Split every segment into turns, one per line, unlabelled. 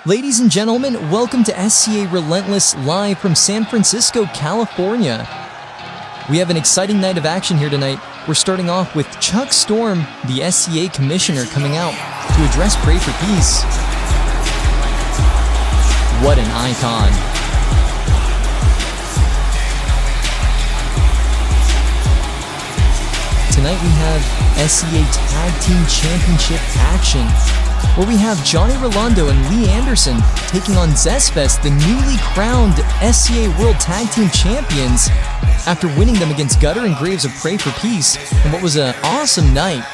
Ladies and gentlemen, welcome to SCA Relentless live from San Francisco, California. We have an exciting night of action here tonight. We're starting off with Chuck Storm, the SCA commissioner, coming out to address Pray for Peace. What an icon. Tonight we have SCA Tag Team Championship action, where we have Johnny Rolando and Lee Anderson taking on Zestfest, the newly crowned SCA World Tag Team Champions, after winning them against Gutter and Graves of Pray for Peace in what was an awesome night.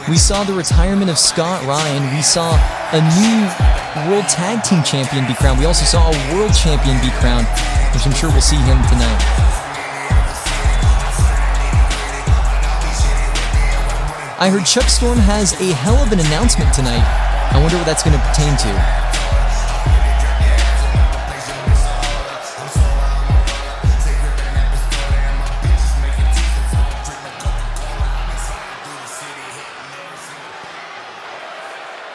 We saw the retirement of Scott Ryan. We saw a new World Tag Team Champion be crowned. We also saw a World Champion be crowned, which I'm sure we'll see him tonight. I heard Chuck Storm has a hell of an announcement tonight. I wonder what that's going to pertain to.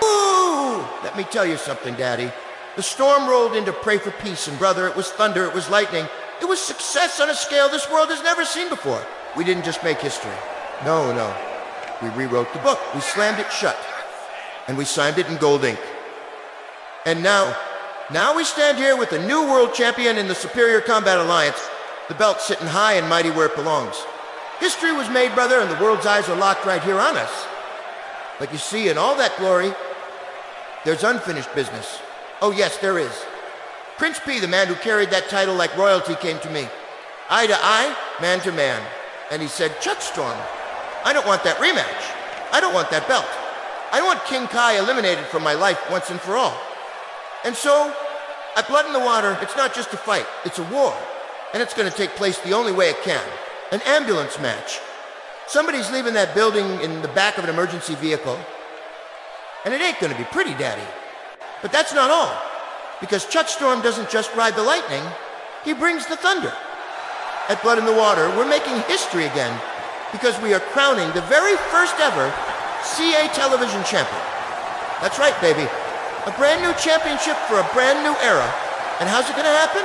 Ooh! Let me tell you something, Daddy. The storm rolled in to pray for peace, and brother, it was thunder, it was lightning. It was success on a scale this world has never seen before. We didn't just make history. No. We rewrote the book, we slammed it shut, and we signed it in gold ink. And now we stand here with a new world champion in the Superior Combat Alliance, the belt sitting high and mighty where it belongs. History was made, brother, and the world's eyes are locked right here on us. But you see, in all that glory, there's unfinished business. Oh yes, there is. Prince P, the man who carried that title like royalty, came to me. Eye to eye, man to man. And he said, Chuck Storm, I don't want that rematch. I don't want that belt. I want King Kai eliminated from my life once and for all. And so, at Blood in the Water, it's not just a fight, it's a war. And it's going to take place the only way it can. An ambulance match. Somebody's leaving that building in the back of an emergency vehicle. And it ain't going to be pretty, Daddy. But that's not all. Because Chuck Storm doesn't just ride the lightning, he brings the thunder. At Blood in the Water, we're making history again, because we are crowning the very first ever CA television champion. That's right, baby. A brand new championship for a brand new era. And how's it gonna happen?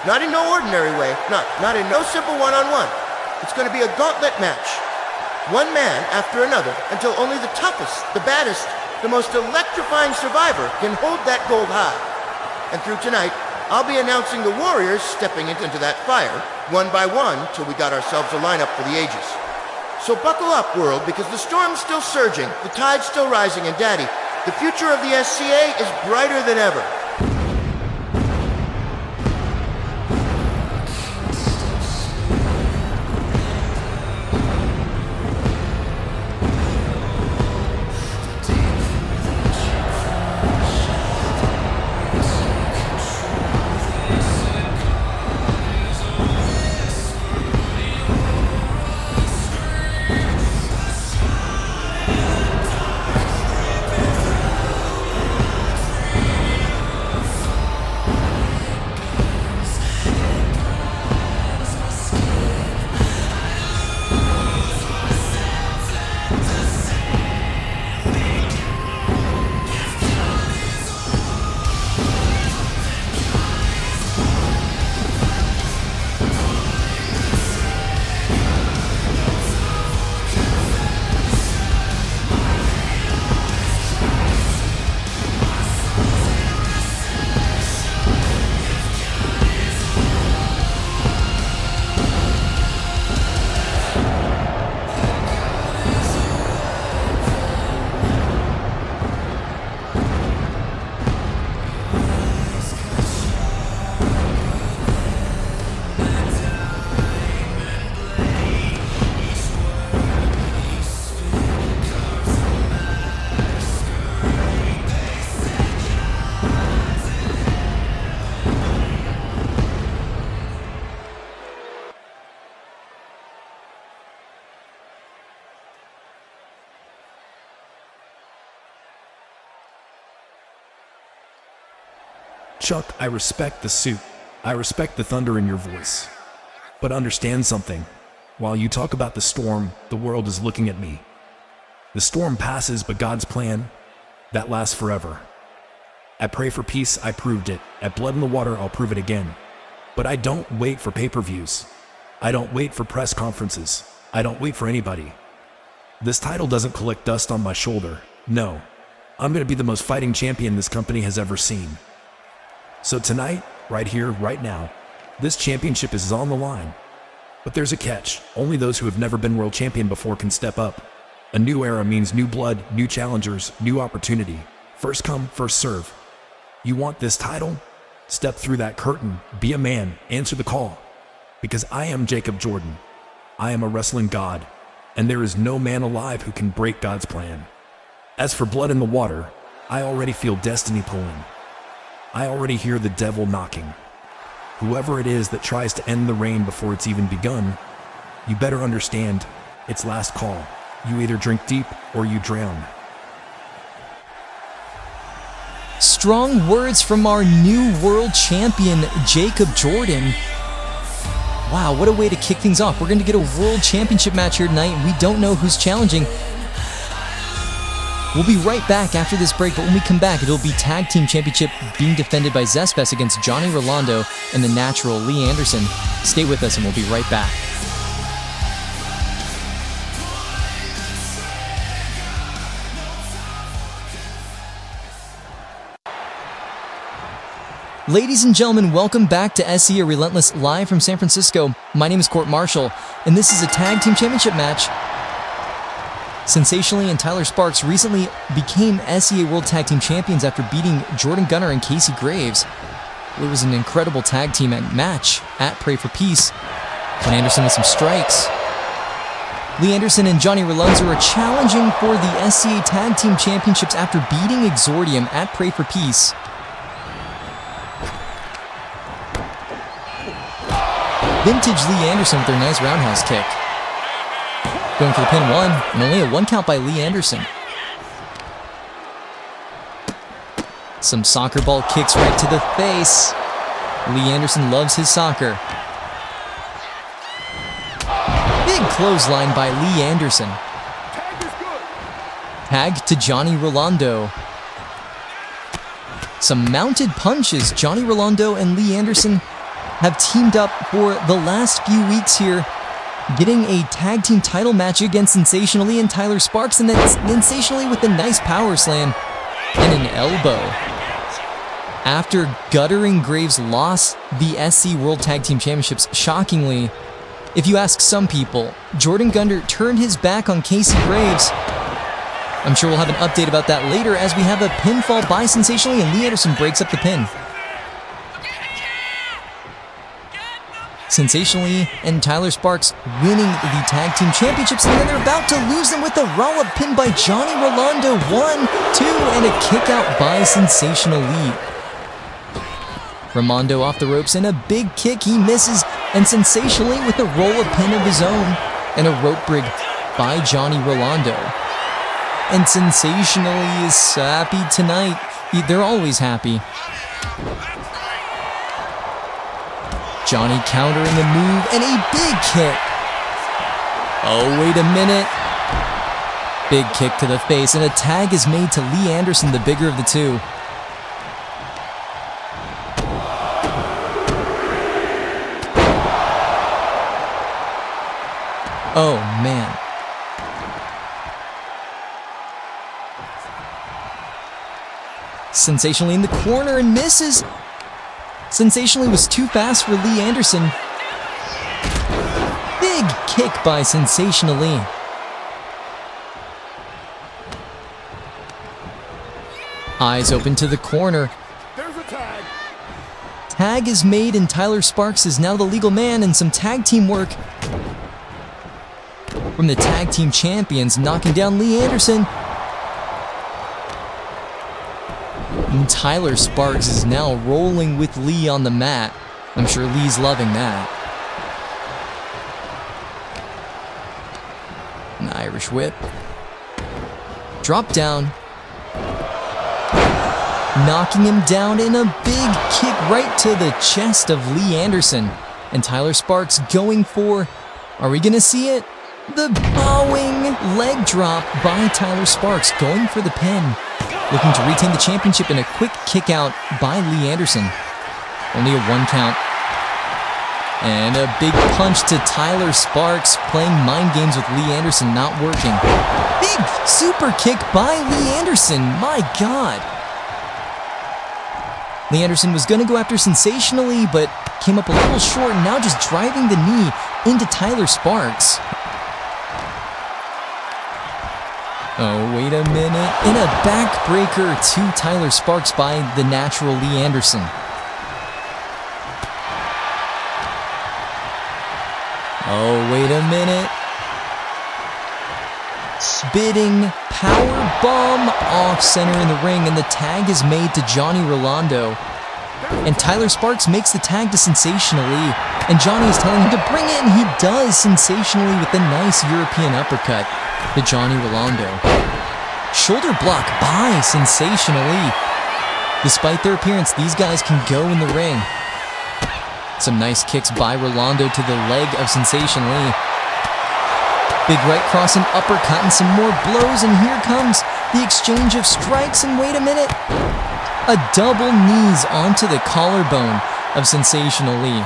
Not in no ordinary way. Not in no simple one-on-one. It's gonna be a gauntlet match. One man after another, until only the toughest, the baddest, the most electrifying survivor can hold that gold high. And through tonight, I'll be announcing the warriors stepping into that fire, one by one, till we got ourselves a lineup for the ages. So buckle up, world, because the storm's still surging, the tide's still rising, and Daddy, the future of the SCA is brighter than ever.
Chuck, I respect the suit. I respect the thunder in your voice. But understand something. While you talk about the storm, the world is looking at me. The storm passes, but God's plan, that lasts forever. At Pray for Peace, I proved it. At Blood in the Water, I'll prove it again. But I don't wait for pay-per-views. I don't wait for press conferences. I don't wait for anybody. This title doesn't collect dust on my shoulder. No. I'm going to be the most fighting champion this company has ever seen. So tonight, right here, right now, this championship is on the line. But there's a catch. Only those who have never been world champion before can step up. A new era means new blood, new challengers, new opportunity. First come, first serve. You want this title? Step through that curtain, be a man, answer the call. Because I am Jacob Jordan. I am a wrestling god, and there is no man alive who can break God's plan. As for Blood in the Water, I already feel destiny pulling. I already hear the devil knocking. Whoever it is that tries to end the reign before it's even begun, you better understand, it's last call. You either drink deep or you drown.
Strong words from our new world champion, Jacob Jordan. Wow, what a way to kick things off. We're going to get a world championship match here tonight, and we don't know who's challenging. We'll be right back after this break, but when we come back, it'll be Tag Team Championship being defended by Zespes against Johnny Rolando and the Natural, Lee Anderson. Stay with us, and we'll be right back. Ladies and gentlemen, welcome back to SCA Relentless, live from San Francisco. My name is Court Marshall, and this is a Tag Team Championship match. Sensationally and Tyler Sparks recently became SCA World Tag Team Champions after beating Jordan Gunner and Casey Graves. It was an incredible tag team match at Pray for Peace, when Anderson with some strikes. Lee Anderson and Johnny Rolando are challenging for the SCA Tag Team Championships after beating Exordium at Pray for Peace. Vintage Lee Anderson with their nice roundhouse kick. Going for the pin one, and only a 1 count by Lee Anderson. Some soccer ball kicks right to the face. Lee Anderson loves his soccer. Big clothesline by Lee Anderson. Tag to Johnny Rolando. Some mounted punches. Johnny Rolando and Lee Anderson have teamed up for the last few weeks here, getting a tag team title match against Sensationally and Tyler Sparks, and then Sensationally with a nice power slam and an elbow. After Guttering Graves lost the SC World Tag Team Championships, shockingly, if you ask some people, Jordan Gunner turned his back on Casey Graves. I'm sure we'll have an update about that later as we have a pinfall by Sensationally and Lee Anderson breaks up the pin. Sensationally and Tyler Sparks winning the Tag Team Championships, and then they're about to lose them with a roll-up pin by Johnny Rolando. 1, 2, and a kick out by Sensationally. Rolando off the ropes and a big kick, he misses, and Sensationally with a roll-up pin of his own, and a rope break by Johnny Rolando. And Sensationally is happy tonight. They're always happy. Johnny countering the move, and a big kick. Oh, wait a minute. Big kick to the face, and a tag is made to Lee Anderson, the bigger of the two. Oh, man. Sensationally in the corner and misses. Sensationally was too fast for Lee Anderson. Big kick by Sensationally. Eyes open to the corner.
There's a tag.
Tag is made and Tyler Sparks is now the legal man, and some tag team work from the tag team champions, knocking down Lee Anderson. And Tyler Sparks is now rolling with Lee on the mat. I'm sure Lee's loving that. An Irish whip. Drop down. Knocking him down in a big kick right to the chest of Lee Anderson. And Tyler Sparks going for, are we gonna see it? The bowing leg drop by Tyler Sparks, going for the pin. looking to retain the championship in a quick kick out by Lee Anderson. Only a 1 count. And a big punch to Tyler Sparks, playing mind games with Lee Anderson, not working. Big super kick by Lee Anderson, my God. Lee Anderson was going to go after Sensationally, but came up a little short, and now just driving the knee into Tyler Sparks. Oh, wait a minute. In a backbreaker to Tyler Sparks by the natural Lee Anderson. Oh, wait a minute. Spitting power bomb off center in the ring, and the tag is made to Johnny Rolando. And Tyler Sparks makes the tag to Sensationally, and Johnny is telling him to bring it, and he does Sensationally with a nice European uppercut to Johnny Rolando. Shoulder block by Sensationally. Despite their appearance, these guys can go in the ring. Some nice kicks by Rolando to the leg of Sensationally. Big right cross and uppercut and some more blows, and here comes the exchange of strikes, and wait a minute. A double knees onto the collarbone of Sensationally,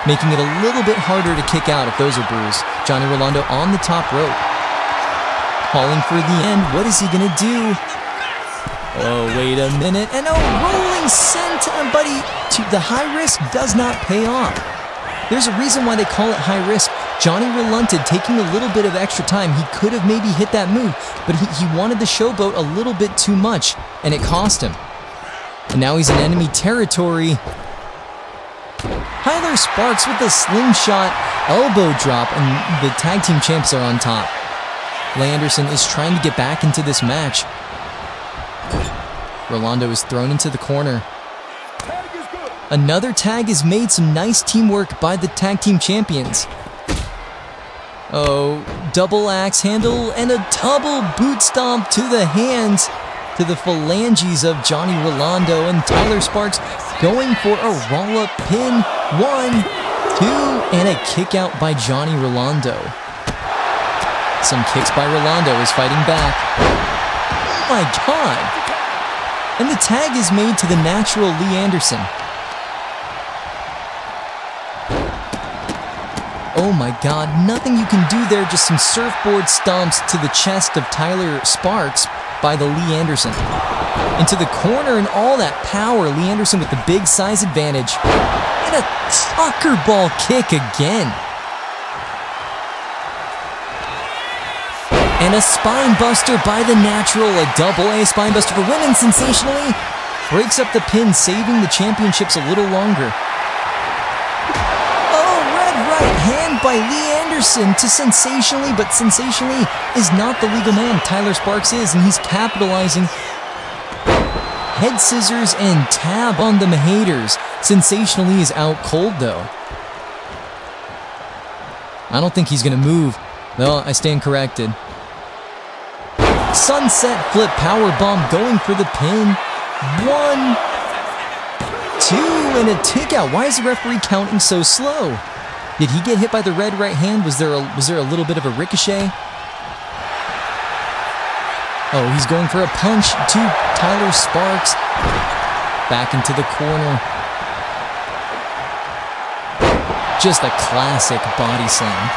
making it a little bit harder to kick out if those are bruised. Johnny Rolando on the top rope. Calling for the end. What is he going to do? Oh, wait a minute. And a rolling sent, buddy, to the high risk does not pay off. There's a reason why they call it high risk. Johnny relented, taking a little bit of extra time. He could have maybe hit that move, but he wanted the showboat a little bit too much, and it cost him. And now he's in enemy territory. Tyler Sparks with a slingshot elbow drop, and the tag team champs are on top. Lee Anderson is trying to get back into this match. Rolando is thrown into the corner. Another tag is made, some nice teamwork by the tag team champions. Oh, double axe handle and a double boot stomp to the hands, to the phalanges of Johnny Rolando, and Tyler Sparks going for a roll-up pin. 1, 2, and a kick out by Johnny Rolando. Some kicks by Rolando is fighting back. Oh my God! And the tag is made to the natural Lee Anderson. Oh my God, nothing you can do there, just some surfboard stomps to the chest of Tyler Sparks by the Lee Anderson. Into the corner and all that power, Lee Anderson with the big size advantage. And a soccer ball kick again. And a spine buster by the natural, a double A spine buster for women, Sensationally. Breaks up the pin, saving the championships a little longer. Oh, red right hand by Lee Anderson to Sensationally, but Sensationally is not the legal man. Tyler Sparks is, and he's capitalizing. Head scissors and tab on the haters. Sensationally is out cold, though. I don't think he's going to move. No, I stand corrected. Sunset flip power bomb going for the pin. 1, 2, and a kick out. Why is the referee counting so slow? Did he get hit by the red right hand? Was there a little bit of a ricochet? Oh, he's going for a punch to Tyler Sparks. Back into the corner. Just a classic body slam.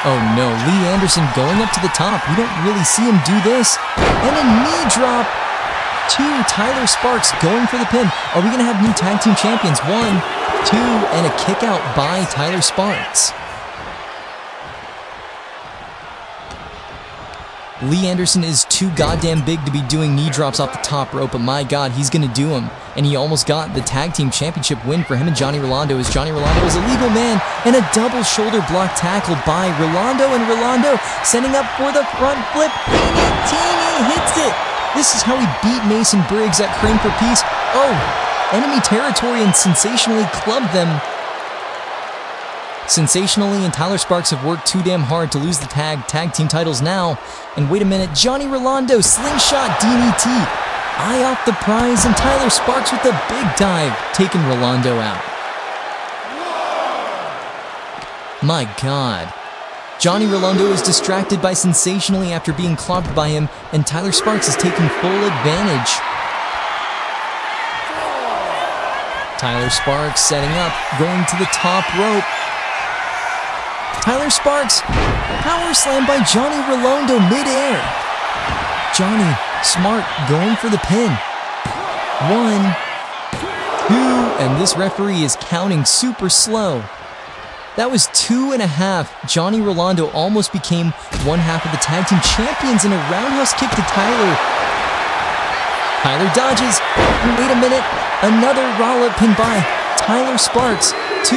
Oh no, Lee Anderson going up to the top. We don't really see him do this. And a knee drop to Tyler Sparks going for the pin. Are we going to have new tag team champions? 1, 2, and a kick out by Tyler Sparks. Lee Anderson is too goddamn big to be doing knee drops off the top rope, but my God, he's going to do them. And he almost got the tag team championship win for him and Johnny Rolando, as Johnny Rolando is a legal man, and a double shoulder block tackle by Rolando, and Rolando setting up for the front flip. Teeny hits it. This is how he beat Mason Briggs at Crane for Peace. Oh, enemy territory, and Sensationally clubbed them. Sensationally and Tyler Sparks have worked too damn hard to lose the tag team titles now. And wait a minute, Johnny Rolando, slingshot DDT. Eye off the prize, and Tyler Sparks with a big dive, taking Rolando out. My God. Johnny Rolando is distracted by Sensationally after being clobbed by him, and Tyler Sparks is taking full advantage. Tyler Sparks setting up, going to the top rope. Tyler Sparks, power slam by Johnny Rolando midair. Johnny, smart, going for the pin. 1, 2, and this referee is counting super slow. That was 2.5. Johnny Rolando almost became one half of the tag team champions in a roundhouse kick to Tyler. Tyler dodges. Wait a minute. Another roll-up pin by Tyler Sparks. 2.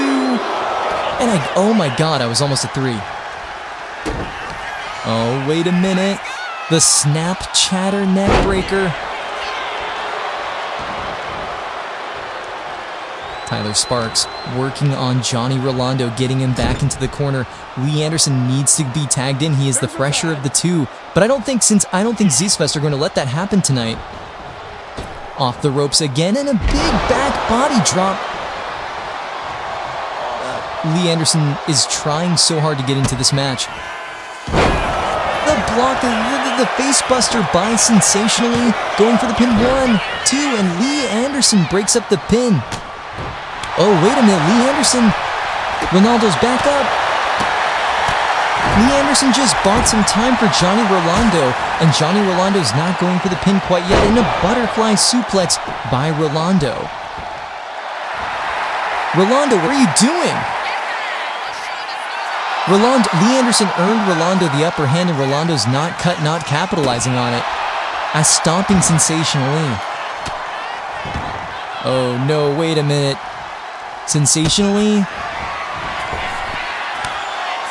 And oh my God, I was almost at 3. Oh, wait a minute. The snap chatter neck breaker. Tyler Sparks working on Johnny Rolando, getting him back into the corner. Lee Anderson needs to be tagged in. He is the fresher of the two. But I don't think Zfest are going to let that happen tonight. Off the ropes again, and a big back body drop. Lee Anderson is trying so hard to get into this match. The block, the face buster by Sensationally, going for the pin. 1, 2, and Lee Anderson breaks up the pin. Oh, wait a minute, Lee Anderson. Ronaldo's back up. Lee Anderson just bought some time for Johnny Rolando, and Johnny Rolando's not going for the pin quite yet, and a butterfly suplex by Rolando. Rolando, what are you doing? Lee Anderson earned Rolando the upper hand, and Rolando's not capitalizing on it. As stomping Sensationally. Oh no, wait a minute. Sensationally.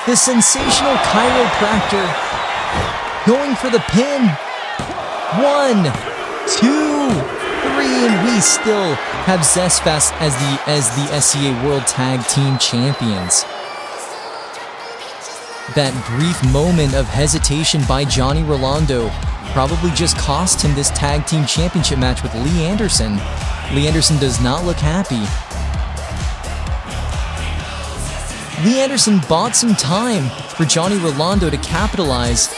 The sensational chiropractor going for the pin. 1, 2, 3, and we still have Zfest as the SCA World Tag Team Champions. That brief moment of hesitation by Johnny Rolando probably just cost him this Tag Team Championship match with Lee Anderson. Lee Anderson does not look happy. Lee Anderson bought some time for Johnny Rolando to capitalize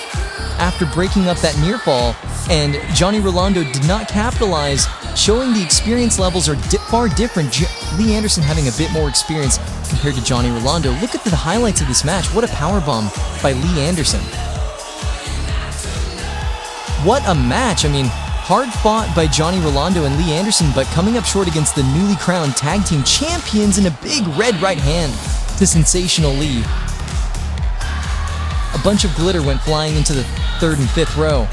after breaking up that near fall, and Johnny Rolando did not capitalize, showing the experience levels are far different. Lee Anderson having a bit more experience compared to Johnny Rolando. Look at the highlights of this match. What a powerbomb by Lee Anderson. What a match. I mean, hard fought by Johnny Rolando and Lee Anderson, but coming up short against the newly crowned tag team champions in a big red right hand to Sensational Lee. A bunch of glitter went flying into the 3rd and 5th row.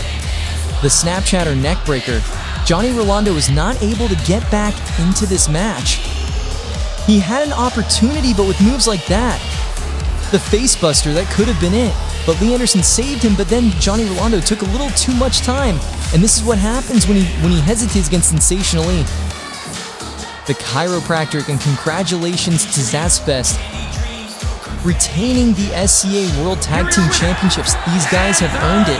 The snap chatter neck breaker. Johnny Rolando was not able to get back into this match. He had an opportunity, but with moves like that, the face buster, that could have been it. But Lee Anderson saved him, but then Johnny Rolando took a little too much time. And this is what happens when he hesitates against Sensational Lee. The chiropractic, and congratulations to Zfest retaining the SCA World Tag Team Championships. These guys have earned it.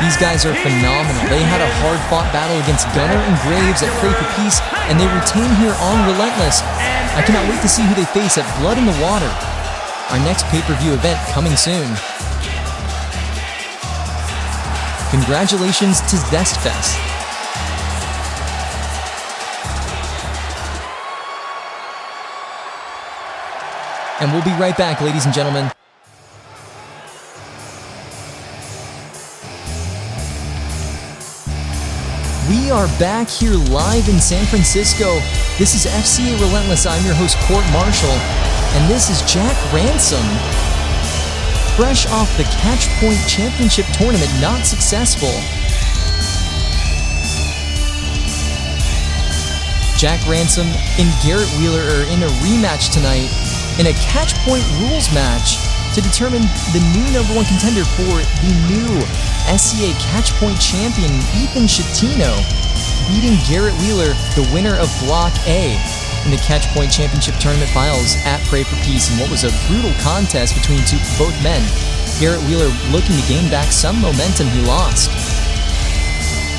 These guys are phenomenal. They had a hard-fought battle against Gunner and Graves at Pray for Peace, and they retain here on Relentless. I cannot wait to see who they face at Blood in the Water, our next pay-per-view event coming soon. Congratulations to Zfest. And we'll be right back, ladies and gentlemen. We are back here live in San Francisco. This is FCA Relentless. I'm your host, Court Marshall, and this is Jack Ransom. Fresh off the Catchpoint Championship tournament, not successful. Jack Ransom and Garrett Wheeler are in a rematch tonight in a Catchpoint rules match to determine the new #1 contender for the new SCA Catchpoint champion, Ethan Shatino, beating Garrett Wheeler, the winner of Block A, in the Catchpoint Championship Tournament Finals at Pray for Peace, in what was a brutal contest between both men. Garrett Wheeler looking to gain back some momentum he lost.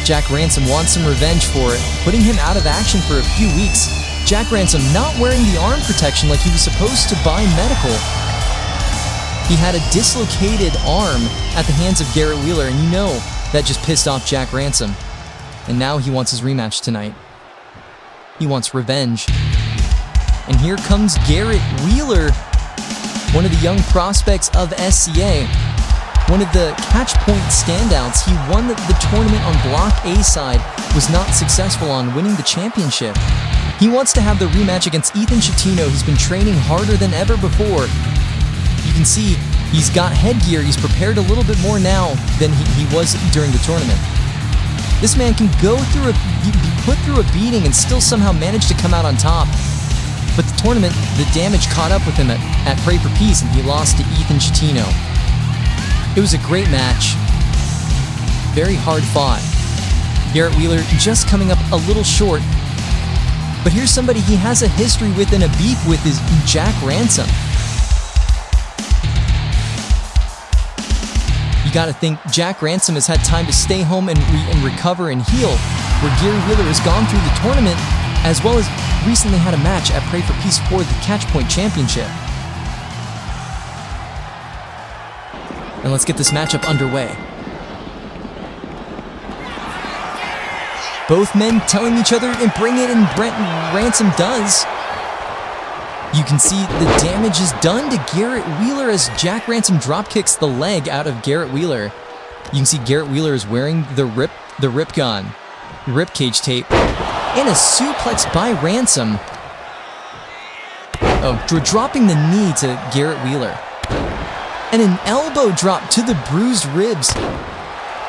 Jack Ransom wants some revenge for it, putting him out of action for a few weeks. Jack Ransom not wearing the arm protection like he was supposed to by medical. He had a dislocated arm at the hands of Garrett Wheeler, and you know that just pissed off Jack Ransom. And now he wants his rematch tonight. He wants revenge. And here comes Garrett Wheeler, one of the young prospects of SCA. One of the catch point standouts. He won the tournament on Block A side, was not successful on winning the championship. He wants to have the rematch against Ethan Chatino. He's been training harder than ever before. You can see he's got headgear. He's prepared a little bit more now than he was during the tournament. This man can be put through a beating and still somehow manage to come out on top. But the tournament, the damage caught up with him at Pray for Peace, and he lost to Ethan Chatino. It was a great match. Very hard fought. Garrett Wheeler just coming up a little short. But here's somebody he has a history with and a beef with, is Jack Ransom. You gotta think Jack Ransom has had time to stay home and recover and heal, where Gary Wheeler has gone through the tournament, as well as recently had a match at Pray for Peace for the Catch Point Championship. And let's get this matchup underway. Both men telling each other and bring it, and Ransom does. You can see the damage is done to Garrett Wheeler as Jack Ransom drop kicks the leg out of Garrett Wheeler. You can see Garrett Wheeler is wearing the rip cage tape, and a suplex by Ransom. Oh, dropping the knee to Garrett Wheeler. And an elbow drop to the bruised ribs.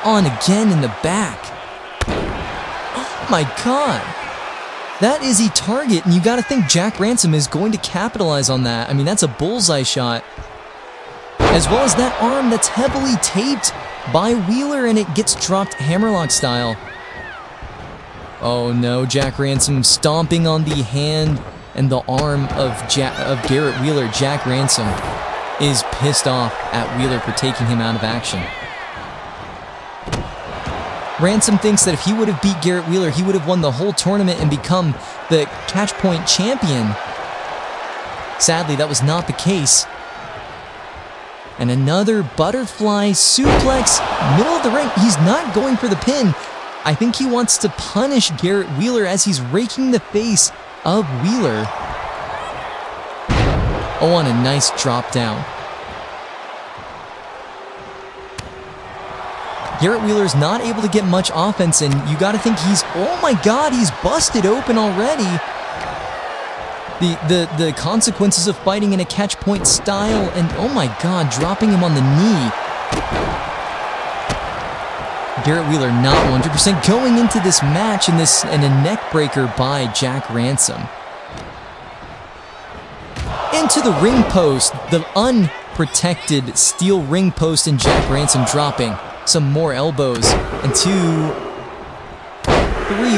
On again in the back. Oh my God. That is a target, and you gotta think Jack Ransom is going to capitalize on that. I mean, that's a bullseye shot. As well as that arm that's heavily taped by Wheeler, and it gets dropped hammerlock style. Oh no, Jack Ransom stomping on the hand and the arm of Garrett Wheeler. Jack Ransom is pissed off at Wheeler for taking him out of action. Ransom thinks that if he would have beat Garrett Wheeler, he would have won the whole tournament and become the Catch Point champion. Sadly, that was not the case. And another butterfly suplex, middle of the ring. He's not going for the pin. I think he wants to punish Garrett Wheeler as he's raking the face of Wheeler. Oh, and a nice drop down. Garrett Wheeler's not able to get much offense, and you gotta think oh my God, he's busted open already. The consequences of fighting in a catch point style, and oh my God, dropping him on the knee. Garrett Wheeler not 100% going into this match, and a neck breaker by Jack Ransom. Into the ring post, the unprotected steel ring post, and Jack Ransom dropping some more elbows, and 2, 3.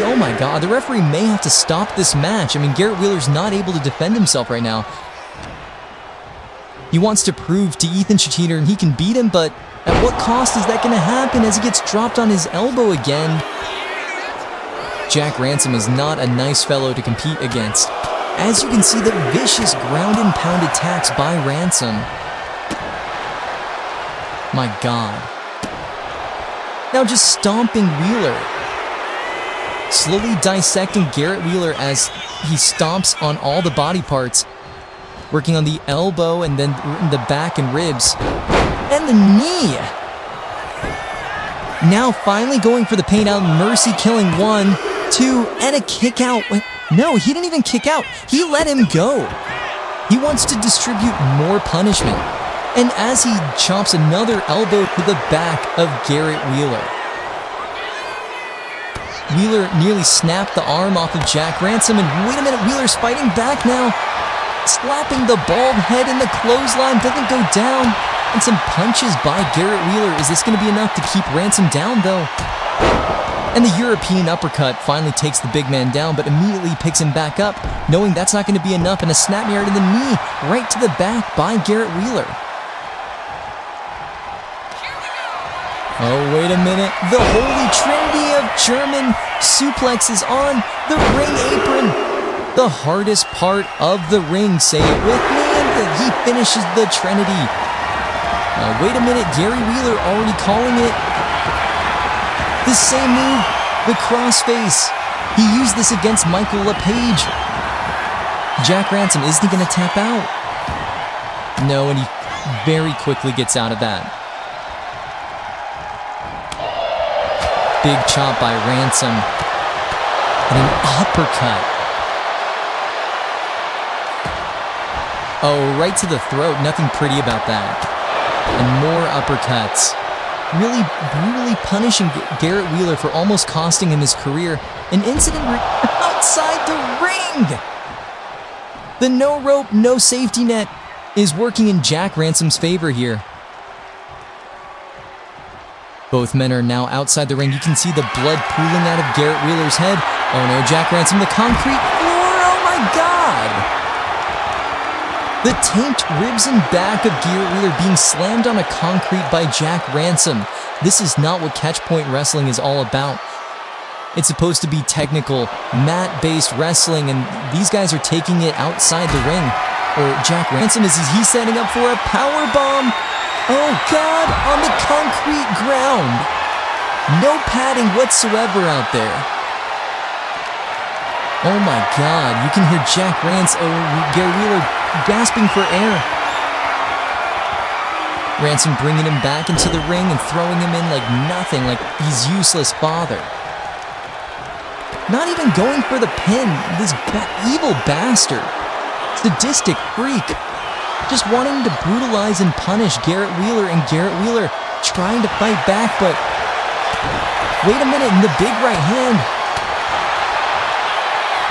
Oh my God, the referee may have to stop this match. I mean, Garrett Wheeler's not able to defend himself right now. He wants to prove to Ethan Chatino and he can beat him, but at what cost is that going to happen as he gets dropped on his elbow again? Jack Ransom is not a nice fellow to compete against. As you can see, the vicious ground and pound attacks by Ransom. My God. Now just stomping Wheeler. Slowly dissecting Garrett Wheeler as he stomps on all the body parts. Working on the elbow and then the back and ribs. And the knee. Now finally going for the pain out. Mercy killing 1, 2, and a kick out. No, he didn't even kick out. He let him go. He wants to distribute more punishment. And as he chops another elbow to the back of Garrett Wheeler. Wheeler nearly snapped the arm off of Jack Ransom, and wait a minute, Wheeler's fighting back now. Slapping the bald head in the clothesline, doesn't go down. And some punches by Garrett Wheeler. Is this going to be enough to keep Ransom down, though? And the European uppercut finally takes the big man down, but immediately picks him back up, knowing that's not going to be enough, and a snapmare to the knee right to the back by Garrett Wheeler. Oh, wait a minute. The holy trinity of German suplexes on the ring apron. The hardest part of the ring. Say it with me, and he finishes the trinity. Wait a minute, Gary Wheeler already calling it. The same move, the crossface. He used this against Michael LePage. Jack Ransom, isn't he going to tap out? No, and he very quickly gets out of that. Big chop by Ransom. And an uppercut. Oh, right to the throat. Nothing pretty about that. And more uppercuts. Really brutally punishing Garrett Wheeler for almost costing him his career. An incident outside the ring! The no rope, no safety net is working in Jack Ransom's favor here. Both men are now outside the ring. You can see the blood pooling out of Garrett Wheeler's head. Oh no, Jack Ransom, the concrete floor, oh my God! The taped ribs and back of Garrett Wheeler being slammed on a concrete by Jack Ransom. This is not what catch-point wrestling is all about. It's supposed to be technical, mat-based wrestling, and these guys are taking it outside the ring. Or Jack Ransom, is he setting up for a power bomb? Oh God, on the concrete ground. No padding whatsoever out there. Oh my God, you can hear Jack Ransom, Gary Wheeler gasping for air. Ransom bringing him back into the ring and throwing him in like nothing, like he's useless father. Not even going for the pin, this evil bastard. Sadistic freak. Just wanting to brutalize and punish Garrett Wheeler, and Garrett Wheeler trying to fight back, but wait a minute, in the big right hand.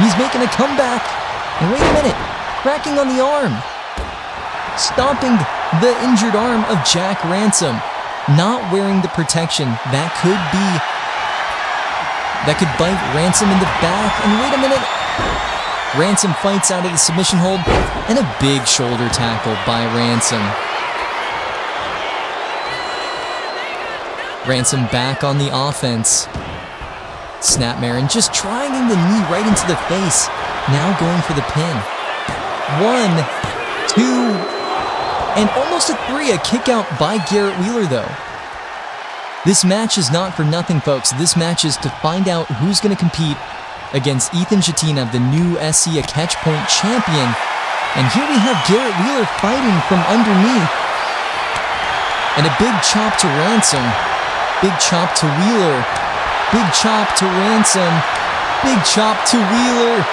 He's making a comeback. And wait a minute, cracking on the arm. Stomping the injured arm of Jack Ransom. Not wearing the protection. That could bite Ransom in the back. And wait a minute. Ransom fights out of the submission hold. And a big shoulder tackle by Ransom. Ransom back on the offense. Snapmare and just trying the knee right into the face. Now going for the pin. 1, 2, and almost a 3. A kick out by Garrett Wheeler though. This match is not for nothing, folks. This match is to find out who's going to compete against Ethan Shatina, the new SCA Catchpoint champion. And here we have Garrett Wheeler fighting from underneath. And a big chop to Ransom. Big chop to Wheeler. Big chop to Ransom. Big chop to Wheeler.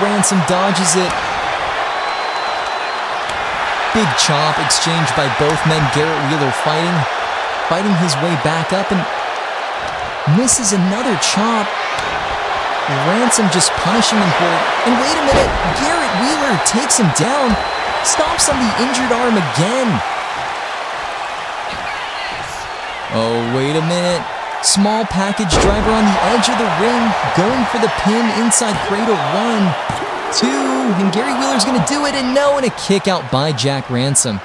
Ransom dodges it. Big chop exchanged by both men. Garrett Wheeler fighting his way back up and misses another chop. Ransom just punishing him for it. And wait a minute, Garrett Wheeler takes him down. Stomps on the injured arm again. Oh, wait a minute. Small package driver on the edge of the ring, going for the pin inside cradle. 1, 2, and Gary Wheeler's going to do it, and no, and a kick out by Jack Ransom.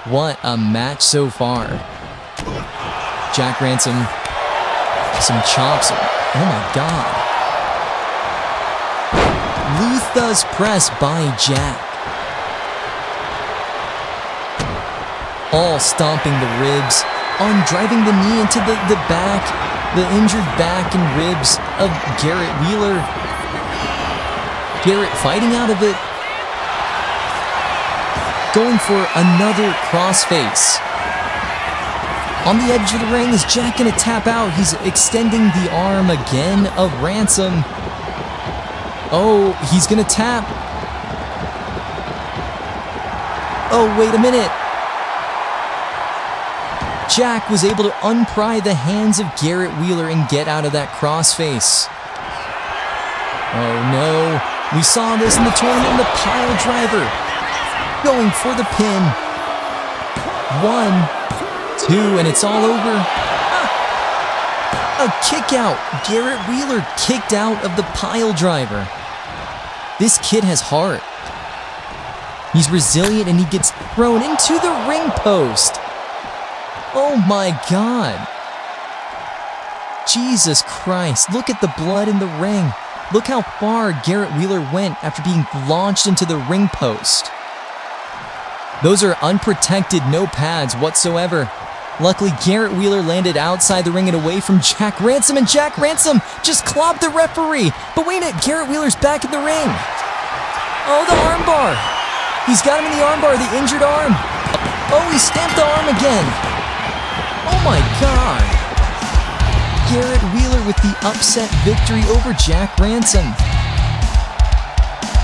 What a match so far. Jack Ransom, some chops. Oh my God. Lutha's press by Jack. All stomping the ribs, on driving the knee into the back, the injured back and ribs of Garrett Wheeler. Garrett fighting out of it. Going for another crossface. On the edge of the ring, is Jack gonna tap out? He's extending the arm again of Ransom. Oh, he's gonna tap. Oh, wait a minute. Jack was able to unpry the hands of Garrett Wheeler and get out of that crossface. Oh no, we saw this in the tournament, the pile driver. Going for the pin. 1, 2, and it's all over. A kick out. Garrett Wheeler kicked out of the pile driver. This kid has heart. He's resilient and he gets thrown into the ring post. Oh my God. Jesus Christ, look at the blood in the ring. Look how far Garrett Wheeler went after being launched into the ring post. Those are unprotected, no pads whatsoever. Luckily, Garrett Wheeler landed outside the ring and away from Jack Ransom, and Jack Ransom just clobbed the referee. But wait a minute, Garrett Wheeler's back in the ring. Oh, the armbar. He's got him in the armbar, the injured arm. Oh, he stamped the arm again. Oh my God. Garrett Wheeler with the upset victory over Jack Ransom.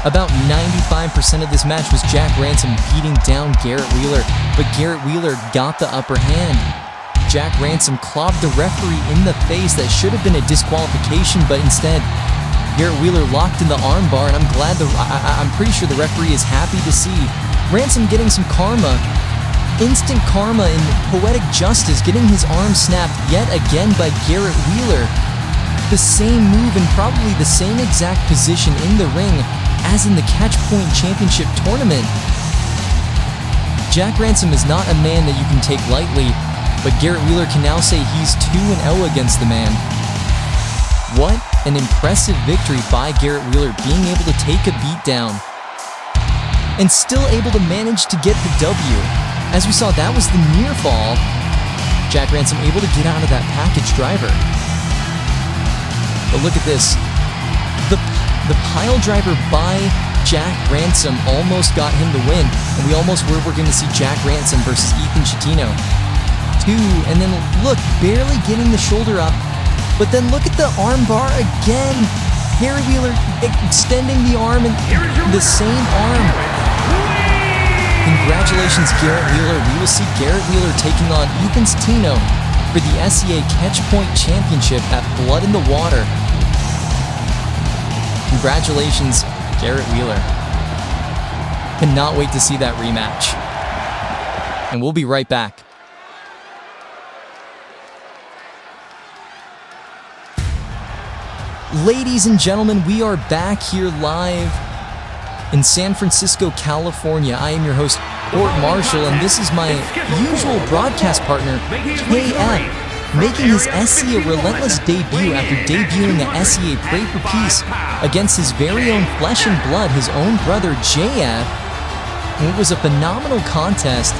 About 95% of this match was Jack Ransom beating down Garrett Wheeler, but Garrett Wheeler got the upper hand. Jack Ransom clobbed the referee in the face. That should have been a disqualification, but instead, Garrett Wheeler locked in the armbar, and I'm pretty sure the referee is happy to see Ransom getting some karma, instant karma in poetic justice, getting his arm snapped yet again by Garrett Wheeler. The same move and probably the same exact position in the ring as in the Catch Point Championship tournament. Jack Ransom is not a man that you can take lightly, but Garrett Wheeler can now say he's 2-0 against the man. What an impressive victory by Garrett Wheeler, being able to take a beat down and still able to manage to get the W. As we saw, that was the near fall. Jack Ransom able to get out of that package driver. But look at this. The pile driver by Jack Ransom almost got him the win, and we almost were going to see Jack Ransom versus Ethan Chatino. 2, and then look, barely getting the shoulder up, but then look at the arm bar again. Garrett Wheeler extending the arm, and the same arm. Congratulations, Garrett Wheeler. We will see Garrett Wheeler taking on Ethan Chatino for the SCA Catch Point Championship at Blood in the Water. Congratulations, Garrett Wheeler. Cannot wait to see that rematch. And we'll be right back. Ladies and gentlemen, we are back here live in San Francisco, California. I am your host, Ort Marshall, and this is my usual broadcast partner, KF, making his SCA Relentless debut after debuting the SCA Pray for Peace against his very own flesh and blood, his own brother, JF. And it was a phenomenal contest.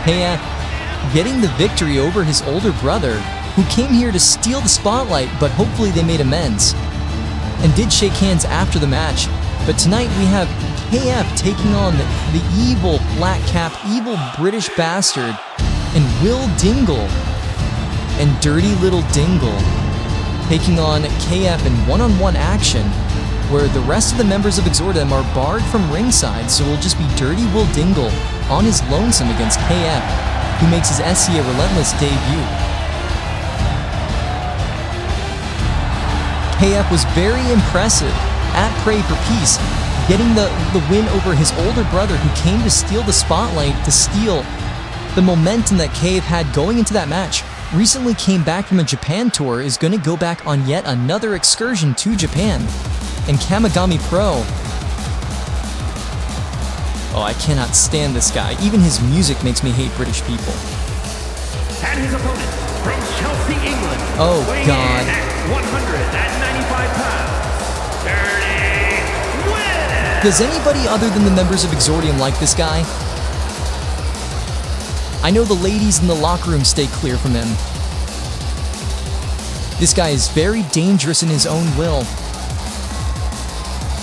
KF getting the victory over his older brother, who came here to steal the spotlight, but hopefully they made amends and did shake hands after the match. But tonight we have KF taking on the evil flat cap, evil British bastard, and Will Dingle. And Dirty Little Dingle taking on KF in one-on-one action, where the rest of the members of Exordium are barred from ringside, so it'll just be Dirty Will Dingle on his lonesome against KF, who makes his SCA Relentless debut. KF was very impressive at Pray for Peace, getting the win over his older brother, who came to steal the spotlight, to steal the momentum that KF had going into that match. Recently came back from a Japan tour, is going to go back on yet another excursion to Japan. And Kamigami Pro. Oh, I cannot stand this guy. Even his music makes me hate British people.
And his opponent from Chelsea, England.
Oh, God.
At 195 pounds. Dirty Will.
Does anybody other than the members of Exordium like this guy? I know the ladies in the locker room stay clear from him. This guy is very dangerous in his own will.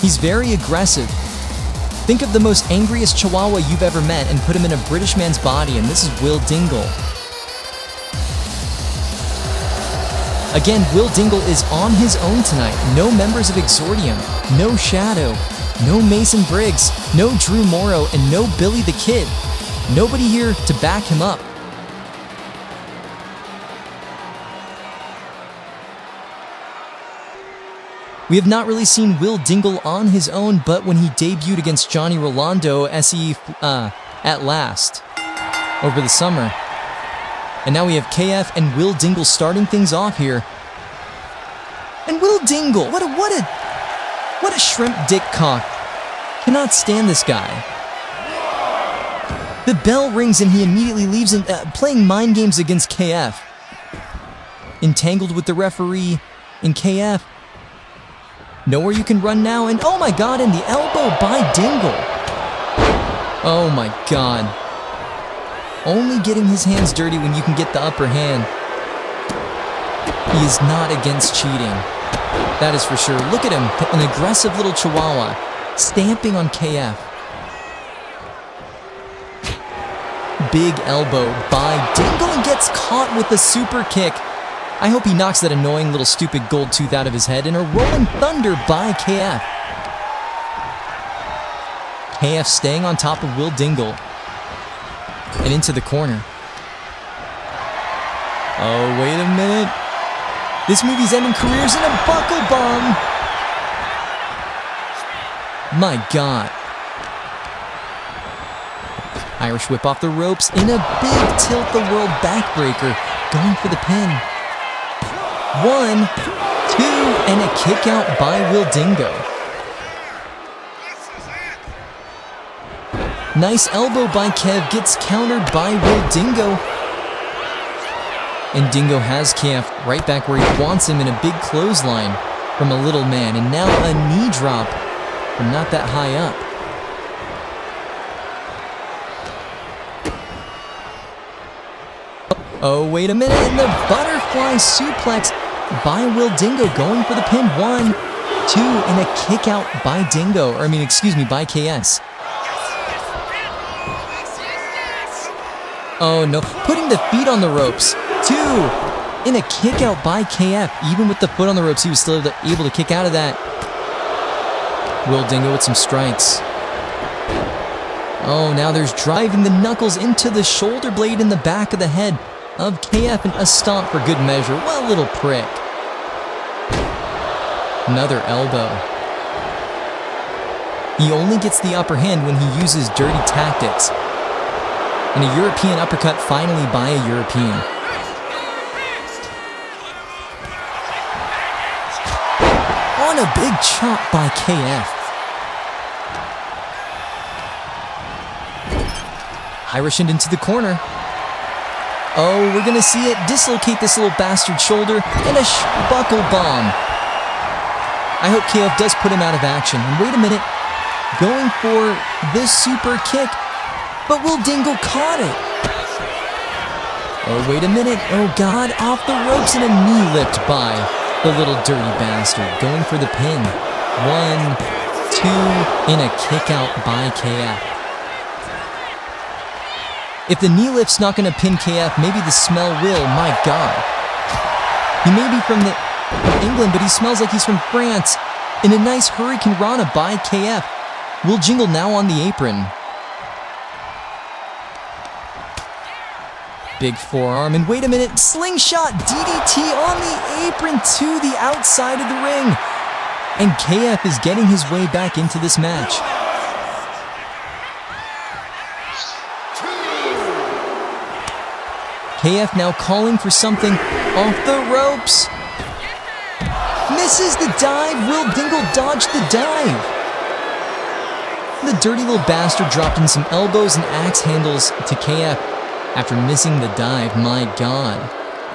He's very aggressive. Think of the most angriest chihuahua you've ever met and put him in a British man's body, and this is Will Dingle. Again, Will Dingle is on his own tonight. No members of Exordium, no Shadow, no Mason Briggs, no Drew Morrow, and no Billy the Kid. Nobody here to back him up. We have not really seen Will Dingle on his own, but when he debuted against Johnny Rolando, SE at last, over the summer. And now we have KF and Will Dingle starting things off here. And Will Dingle, what a shrimp dick cock. Cannot stand this guy. The bell rings and he immediately leaves, and playing mind games against KF. Entangled with the referee in KF. Nowhere you can run now, and oh my God, and the elbow by Dingle. Oh my God. only getting his hands dirty when you can get the upper hand. He is not against cheating. That is for sure. Look at him, an aggressive little chihuahua, stamping on KF. Big elbow by Dingle and gets caught with a super kick. I hope he knocks that annoying little stupid gold tooth out of his head. And a rolling thunder by KF. KF staying on top of Will Dingle. And into the corner. Oh, wait a minute. This movie's ending careers in a buckle bomb. My God. Irish whip off the ropes in a big tilt-the-world backbreaker, going for the pin. 1, 2, and a kick out by Will Dingo. Nice elbow by Kev, gets countered by Will Dingo. And Dingo has KF right back where he wants him in a big clothesline from a little man. And now a knee drop from not that high up. Oh, wait a minute, and the butterfly suplex by Will Dingo, going for the pin. 1, 2, and a kick out by Dingo, by KS. Oh no, putting the feet on the ropes. 2, and a kick out by KF. Even with the foot on the ropes, he was still able to kick out of that. Will Dingo with some strikes. Oh, now there's driving the knuckles into the shoulder blade in the back of the head of KF, and a stomp for good measure. What a little prick. Another elbow. He only gets the upper hand when he uses dirty tactics. And a European uppercut finally by a European. On a big chop by KF. Irish into the corner. Oh, we're going to see it dislocate this little bastard shoulder, and a buckle bomb. I hope KF does put him out of action. And wait a minute, going for this super kick, but Will Dingle caught it. Oh, wait a minute. Oh, God, off the ropes and a knee lift by the little dirty bastard. Going for the pin. 1, 2, and a kick out by KF. If the knee lift's not going to pin KF, maybe the smell will. My God. He may be from England, but he smells like he's from France. In a nice Hurricane Rana by KF. Will Dingle now on the apron. Big forearm, and wait a minute, slingshot DDT on the apron to the outside of the ring. And KF is getting his way back into this match. KF now calling for something off the ropes. Misses the dive. Will Dingle dodged the dive. The dirty little bastard dropped in some elbows and axe handles to KF after missing the dive. My God.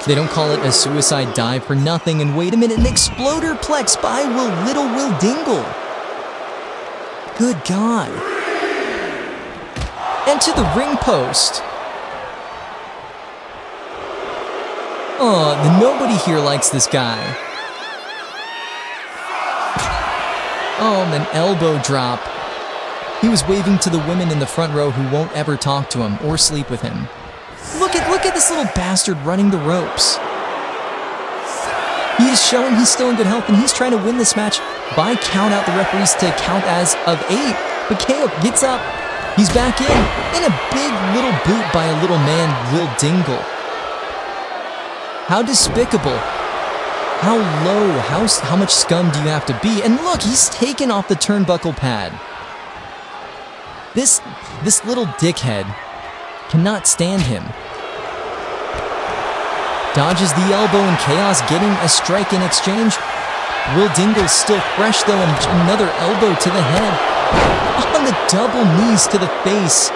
They don't call it a suicide dive for nothing. And wait a minute, an exploder plex by Will Dingle. Good God. And to the ring post. Oh, nobody here likes this guy. Oh, and an elbow drop. He was waving to the women in the front row who won't ever talk to him or sleep with him. Look at this little bastard running the ropes. He is showing he's still in good health, and he's trying to win this match by count out the referees to count as of 8. But KO gets up. He's back in. And a big little boot by a little man, Will Dingle. How despicable. How low, how much scum do you have to be? And look, he's taken off the turnbuckle pad. This little dickhead cannot stand him. Dodges the elbow and Chaos getting a strike in exchange. Will Dingle's still fresh though, and another elbow to the head. On the double knees to the face.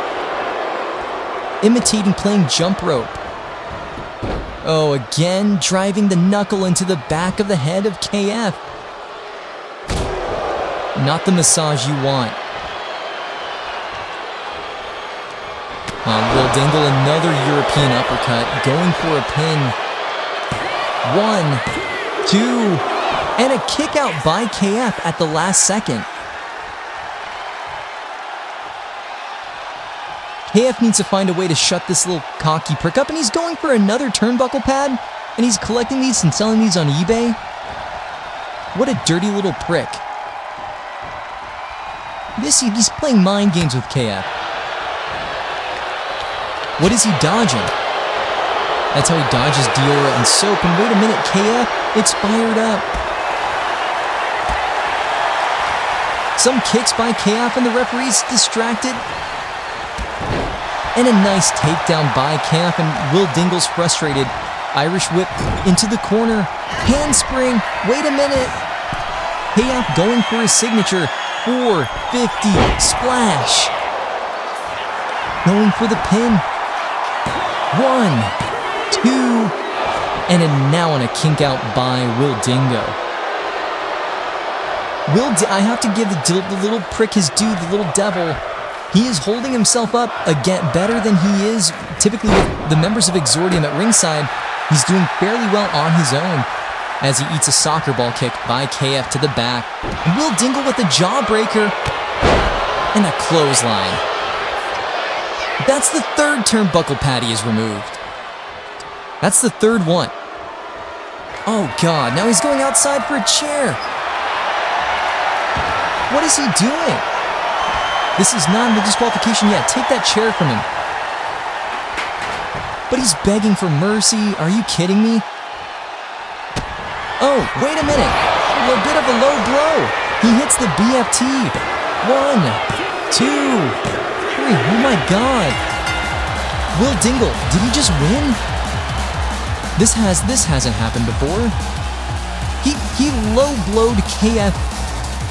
Imitating playing jump rope. Oh, again, driving the knuckle into the back of the head of KF. Not the massage you want. Will Dingle, another European uppercut, going for a pin. 1, 2, and a kick out by KF at the last second. KF needs to find a way to shut this little cocky prick up, and he's going for another turnbuckle pad, and he's collecting these and selling these on eBay. What a dirty little prick. He's playing mind games with KF. What is he dodging? That's how he dodges deodorant and soap. And wait a minute, KF, it's fired up. Some kicks by KF and the referee's distracted. And a nice takedown by KF, and Will Dingle's frustrated. Irish whip into the corner. Handspring. Wait a minute. KF going for his signature. 450 splash. Going for the pin. 1, 2, and now on a kink out by Will Dingo. I have to give the little prick his due, the little devil. He is holding himself up again better than he is typically with the members of Exordium at ringside. He's doing fairly well on his own as he eats a soccer ball kick by KF to the back. And Will Dingle with a jawbreaker and a clothesline. That's the third turnbuckle pad he has removed. That's the third one. Oh God, now he's going outside for a chair. What is he doing? This is not a disqualification yet. Take that chair from him. But he's begging for mercy. Are you kidding me? Oh, wait a minute. A bit of a low blow. He hits the BFT. 1, 2, 3. Oh my God. Will Dingle, did he just win? This hasn't happened before. He low blowed KF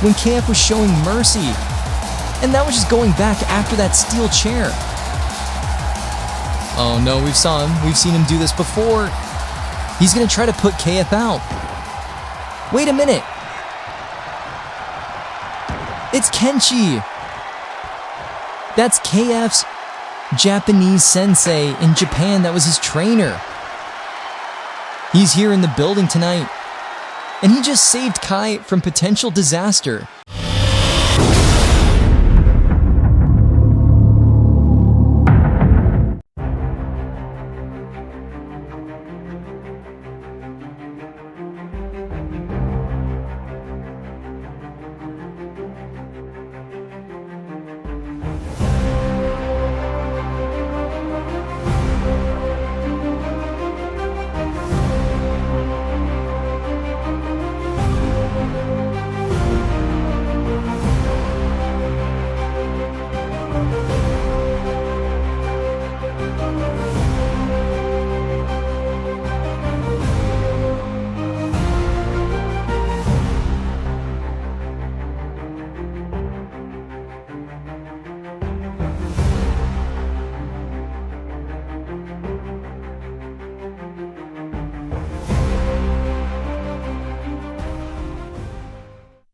when KF was showing mercy. And that was just going back after that steel chair. Oh no, we've seen him do this before. He's gonna try to put KF out. Wait a minute. It's Kenshi. That's KF's Japanese sensei in Japan. That was his trainer. He's here in the building tonight. And he just saved Kai from potential disaster.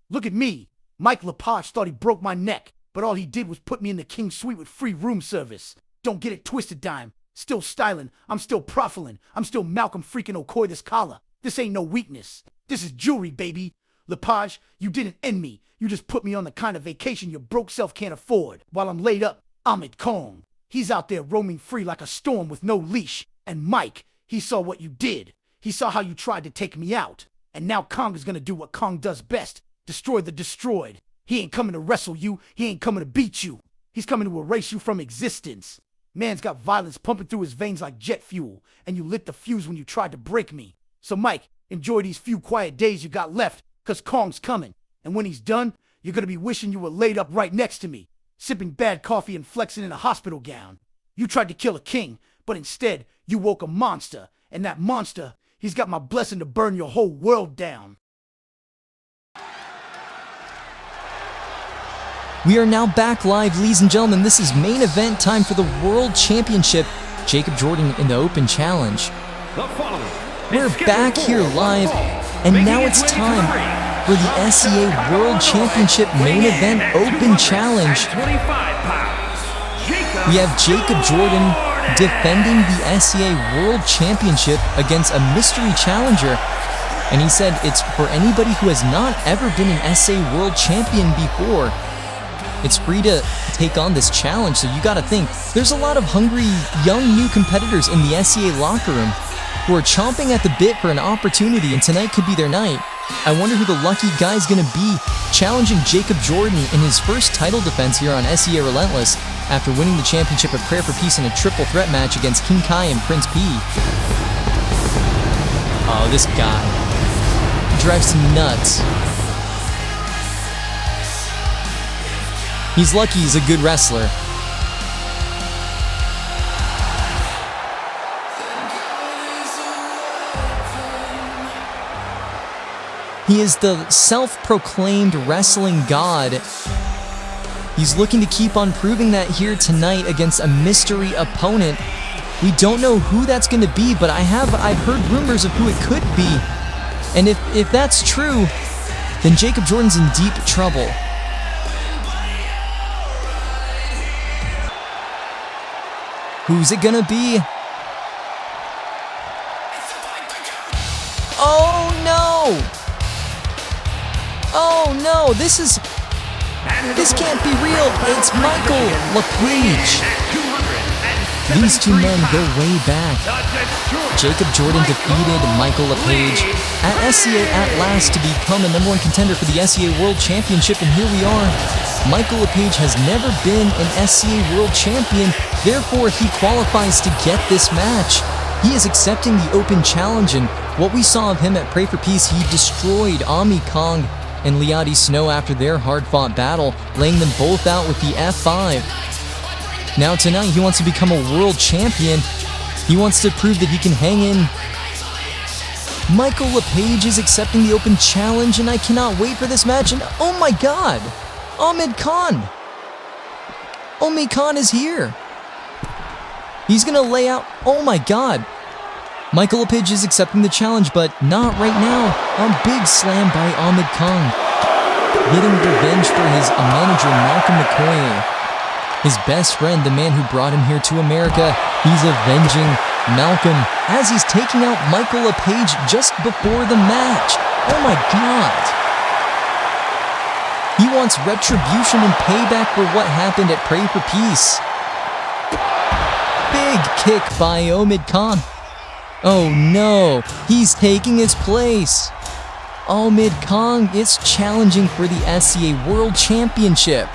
Look at me. Mike Lepage thought he broke my neck, but all he did was put me in the King Suite with free room service. Don't get it twisted, Dime. Still styling. I'm still profiling. I'm still Malcolm freaking Okoye this collar. This ain't no weakness. This is jewelry, baby. Lepage, you didn't end me. You just put me on the kind of vacation your broke self can't afford. While I'm laid up, Ahmed Kong. He's out there roaming free like a storm with no leash. And Mike, he saw what you did. He saw how you tried to take me out. And now Kong is gonna do what Kong does best. Destroy the destroyed. He ain't coming to wrestle you. He ain't coming to beat you. He's coming to erase you from existence. Man's got violence pumping through his veins like jet fuel, and you lit the fuse when you tried to break me. So Mike, enjoy these few quiet days you got left, cause Kong's coming. And when he's done, you're gonna be wishing you were laid up right next to me, sipping bad coffee and flexing in a hospital gown. You tried to kill a king, but instead, you woke a monster. And that monster, he's got my blessing to burn your whole world down.
We are now back live, ladies and gentlemen. This is main event time for the World Championship. Jacob Jordan in the Open Challenge. We're back here live, and now it's time for the SCA World Championship main event Open Challenge.
25 pounds, Jacob
we have Jacob Jordan defending the SCA World Championship against a mystery challenger. And he said it's for anybody who has not ever been an SCA World Champion before. It's free to take on this challenge, so you gotta think, there's a lot of hungry, young, new competitors in the SCA locker room who are chomping at the bit for an opportunity, and tonight could be their night. I wonder who the lucky guy's gonna be challenging Jacob Jordan in his first title defense here on SCA Relentless after winning the championship at Prayer for Peace in a triple threat match against King Kai and Prince P. Oh, this guy drives him nuts. He's lucky he's a good wrestler. He is the self-proclaimed wrestling god. He's looking to keep on proving that here tonight against a mystery opponent. We don't know who that's going to be, but I've heard rumors of who it could be. And if that's true, then Jacob Jordan's in deep trouble. Who's it gonna be? Oh no! Oh no, this can't be real. It's Michael LePage. These two men go way back. Jacob Jordan defeated Michael LePage at SCA at last to become a #1 contender for the SCA World Championship, and here we are. Michael LePage has never been an SCA World Champion, therefore he qualifies to get this match. He is accepting the open challenge, and what we saw of him at Pray for Peace, he destroyed Ami Kong and Liati Snow after their hard-fought battle, laying them both out with the F5. Now tonight, he wants to become a world champion. He wants to prove that he can hang in. Michael LePage is accepting the open challenge, and I cannot wait for this match. And oh my God, Ahmed Khan. Ahmed Khan is here. He's gonna lay out, oh my God. Michael LePage is accepting the challenge, but not right now. A big slam by Ahmed Khan, getting revenge for his manager Malcolm McCoy. His best friend, the man who brought him here to America, he's avenging Malcolm as he's taking out Michael LePage just before the match. Oh my God. He wants retribution and payback for what happened at Pray for Peace. Big kick by Ahmed Khan. Oh no, he's taking his place. Ahmed Khan is challenging for the SCA World Championship.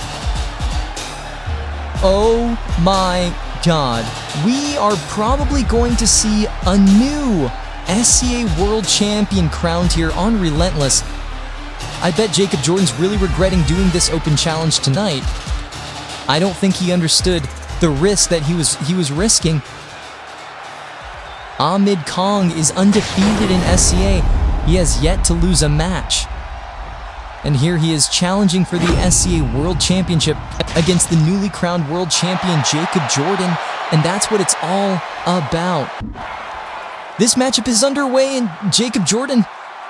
Oh my God, we are probably going to see a new SCA World Champion crowned here on Relentless. I bet Jacob Jordan's really regretting doing this open challenge tonight. I don't think he understood the risk that he was risking. Ahmed Khan is undefeated in SCA. He has yet to lose a match. And here he is challenging for the SCA World Championship against the newly crowned world champion Jacob Jordan, and that's what it's all about. This matchup is underway, and Jacob Jordan,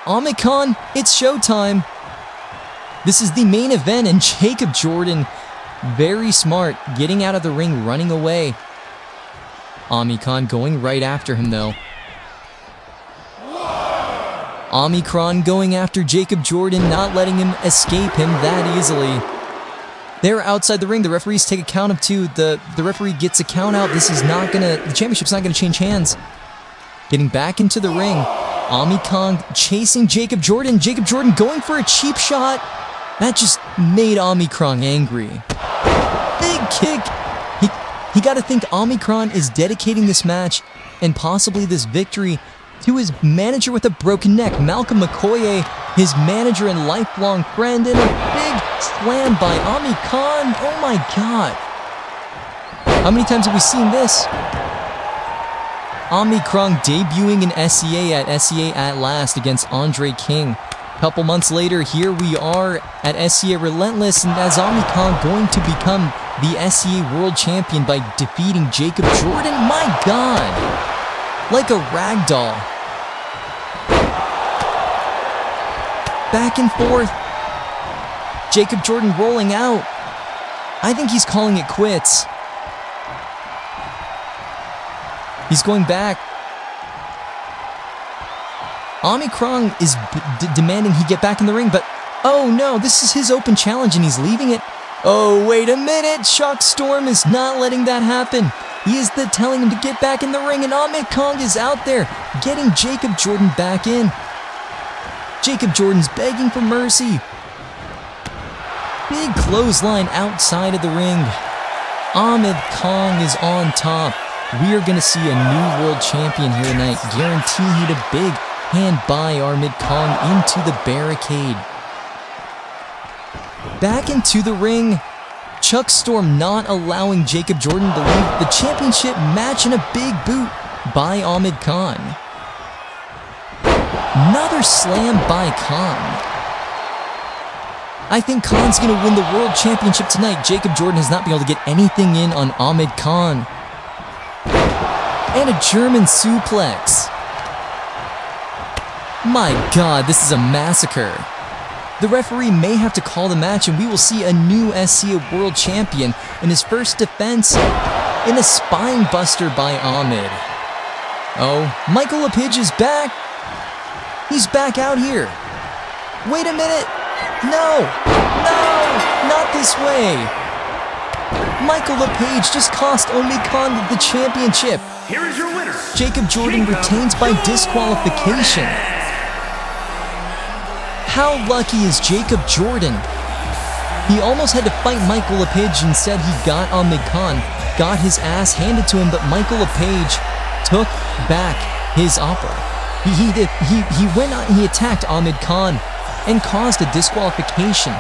Ahmed Khan, it's showtime. This is the main event, and Jacob Jordan, very smart, getting out of the ring, running away. Ahmed Khan going right after him though. Ahmed Khan going after Jacob Jordan, not letting him escape him that easily. They're outside the ring. The referees take a count of two. The referee gets a count out. The championship's not gonna change hands. Getting back into the ring. Ahmed Khan chasing Jacob Jordan. Jacob Jordan going for a cheap shot. That just made Ahmed Khan angry. Big kick. He got to think Ahmed Khan is dedicating this match and possibly this victory to his manager with a broken neck, Malcolm McCoy, his manager and lifelong friend, and a big slam by Ahmed Khan. Oh my God. How many times have we seen this? Ahmed Khan debuting in SCA at SCA at last against Andre King. A couple months later, here we are at SCA Relentless, and as Ahmed Khan going to become the SCA World Champion by defeating Jacob Jordan. My God. Like a rag doll. Back and forth. Jacob Jordan rolling out. I think he's calling it quits. He's going back. Omicron is demanding he get back in the ring, but oh no, this is his open challenge and he's leaving it. Oh, wait a minute. Shock Storm is not letting that happen. He is telling him to get back in the ring, and Ahmed Kong is out there getting Jacob Jordan back in. Jacob Jordan's begging for mercy. Big clothesline outside of the ring. Ahmed Kong is on top. We are going to see a new world champion here tonight. Guaranteed a big hand by Ahmed Kong into the barricade. Back into the ring. Chuck Storm not allowing Jacob Jordan to leave the championship match in a big boot by Ahmed Khan. Another slam by Khan. I think Khan's going to win the world championship tonight. Jacob Jordan has not been able to get anything in on Ahmed Khan. And a German suplex. My God, this is a massacre. The referee may have to call the match, and we will see a new SCA World Champion in his first defense in a spine buster by Ahmed. Oh, Michael LePage is back. He's back out here. Wait a minute. No, not this way. Michael LePage just cost Ahmed Khan the championship.
Here is your winner.
Jacob Jordan retains by disqualification. How lucky is Jacob Jordan? He almost had to fight Michael LePage. Instead, he got Ahmed Khan, got his ass handed to him, but Michael LePage took back his offer. He went out and he attacked Ahmed Khan and caused a disqualification.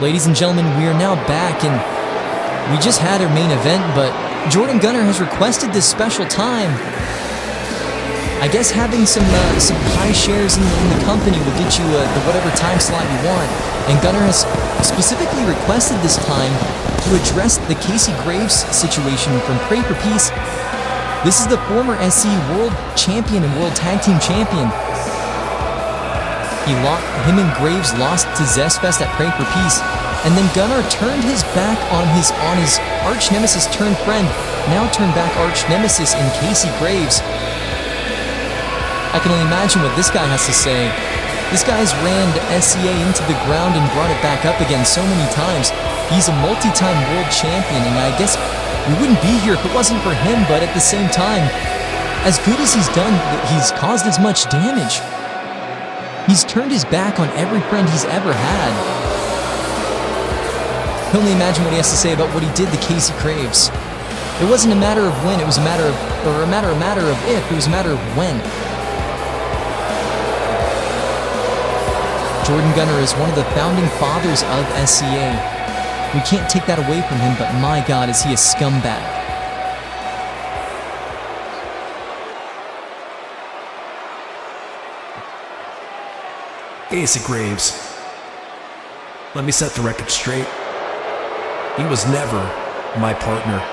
Ladies and gentlemen, we are now back, and we just had our main event, but Jordan Gunner has requested this special time. I guess having some high shares in the company will get you the whatever time slot you want. And Gunner has specifically requested this time to address the Casey Graves situation from Pray for Peace. This is the former SC World Champion and World Tag Team Champion. Him and Graves lost to Zestfest at Pray for Peace. And then Gunner turned his back on his arch nemesis turned friend, now turned back arch nemesis in Casey Graves. I can only imagine what this guy has to say. This guy's rammed SCA into the ground and brought it back up again so many times. He's a multi-time world champion, and I guess we wouldn't be here if it wasn't for him, but at the same time, as good as he's done, he's caused as much damage. He's turned his back on every friend he's ever had. I can only imagine what he has to say about what he did to Casey Graves. It wasn't a matter of when, it was a matter of if, it was a matter of when. Jordan Gunner is one of the founding fathers of SCA. We can't take that away from him, but my God, is he a scumbag.
Casey Graves. Let me set the record straight. He was never my partner.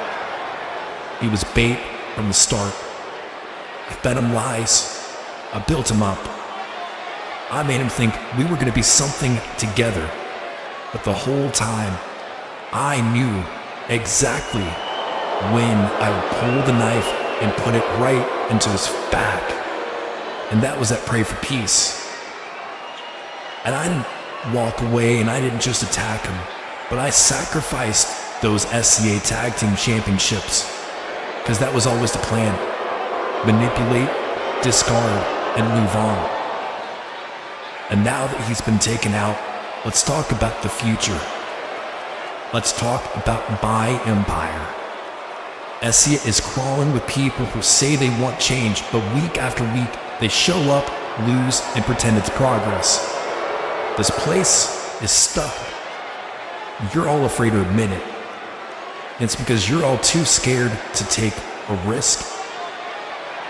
He was bait from the start. I fed him lies. I built him up. I made him think we were going to be something together. But the whole time, I knew exactly when I would pull the knife and put it right into his back. And that was at Pray for Peace. And I didn't walk away and I didn't just attack him, but I sacrificed those SCA Tag Team Championships. Because that was always the plan. Manipulate, discard, and move on. And now that he's been taken out, let's talk about the future. Let's talk about my empire. SCA is crawling with people who say they want change, but week after week, they show up, lose, and pretend it's progress. This place is stuck. You're all afraid to admit it. And it's because you're all too scared to take a risk.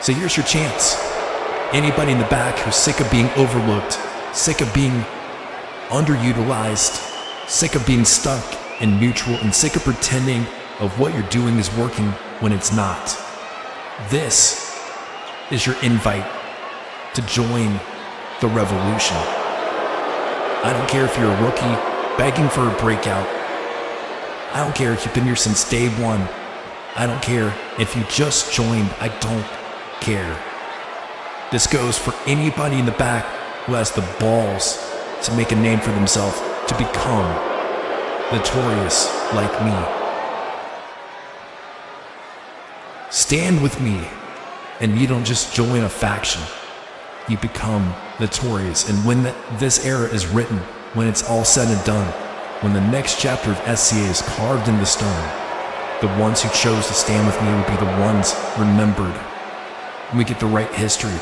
So here's your chance. Anybody in the back who's sick of being overlooked, sick of being underutilized, sick of being stuck in neutral, and sick of pretending of what you're doing is working when it's not. This is your invite to join the revolution. I don't care if you're a rookie begging for a breakout, I don't care if you've been here since day one. I don't care if you just joined. I don't care. This goes for anybody in the back who has the balls to make a name for themselves, to become notorious like me. Stand with me, and you don't just join a faction. You become notorious. And when this era is written, when it's all said and done, when the next chapter of SCA is carved in the stone, the ones who chose to stand with me will be the ones remembered. And we get to write history.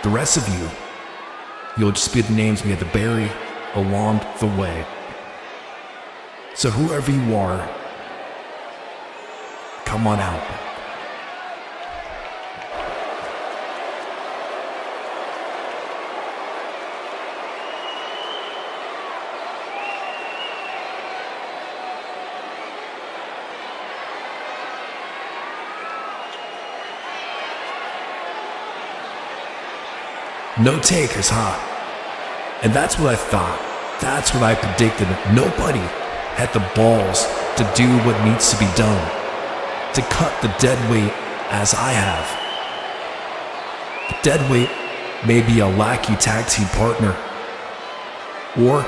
The rest of you, you'll just be the names we had to bury along the way. So whoever you are, come on out. No takers, huh? And that's what I thought. That's what I predicted. Nobody had the balls to do what needs to be done, to cut the dead weight as I have. The dead weight may be a lackey tag team partner, or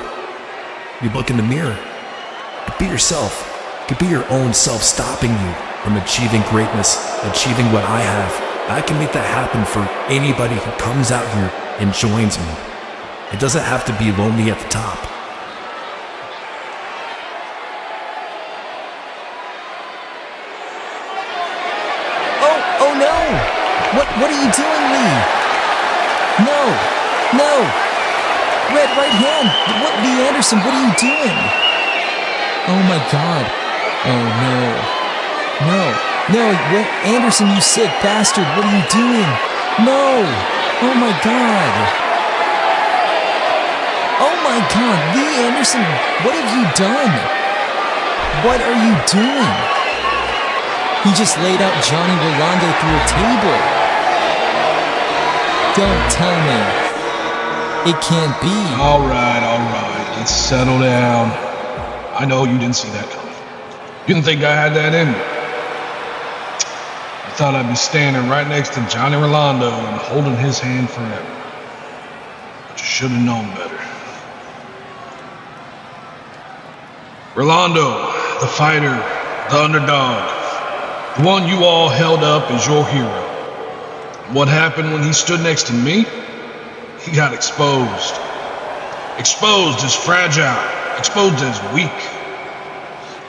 you look in the mirror. It could be yourself. It could be your own self stopping you from achieving greatness, achieving what I have. I can make that happen for anybody who comes out here and joins me. It doesn't have to be lonely at the top.
Oh no! What are you doing, Lee? No! Red right hand! What, Lee Anderson, what are you doing? Oh my God. Oh no, what, Anderson, you sick bastard, what are you doing? No! Oh my God! Oh my God, Lee Anderson, what have you done? What are you doing? He just laid out Johnny Rolando through a table. Don't tell me. It can't be.
All right, let's settle down. I know you didn't see that coming. You didn't think I had that in me. I thought I'd be standing right next to Johnny Rolando and holding his hand forever. But you should have known better. Rolando, the fighter, the underdog, the one you all held up as your hero. What happened when he stood next to me? He got exposed. Exposed as fragile, exposed as weak,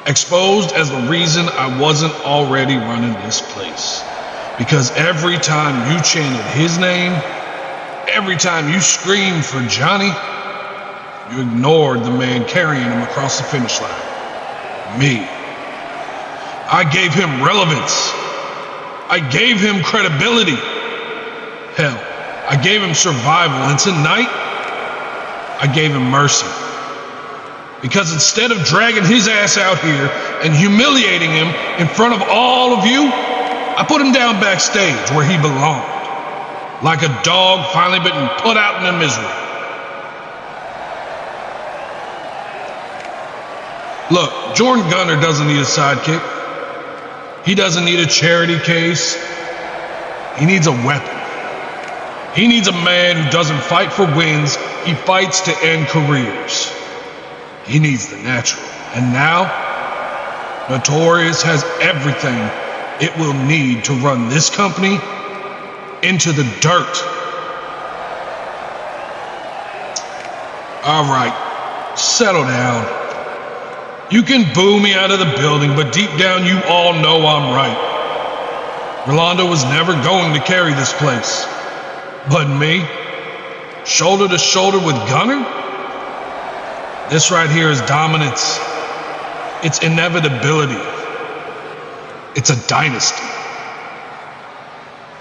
exposed as the reason I wasn't already running this place. Because every time you chanted his name, every time you screamed for Johnny, you ignored the man carrying him across the finish line. Me. I gave him relevance. I gave him credibility. Hell, I gave him survival, and tonight, I gave him mercy. Because instead of dragging his ass out here and humiliating him in front of all of you, I put him down backstage where he belonged, like a dog finally been put out in the misery. Look, Jordan Gunner doesn't need a sidekick. He doesn't need a charity case. He needs a weapon. He needs a man who doesn't fight for wins, he fights to end careers. He needs the natural. And now, Notorious has everything it will need to run this company into the dirt. All right, settle down. You can boo me out of the building, but deep down you all know I'm right. Rolando was never going to carry this place. But me, shoulder to shoulder with Gunner? This right here is dominance. It's inevitability. It's a dynasty.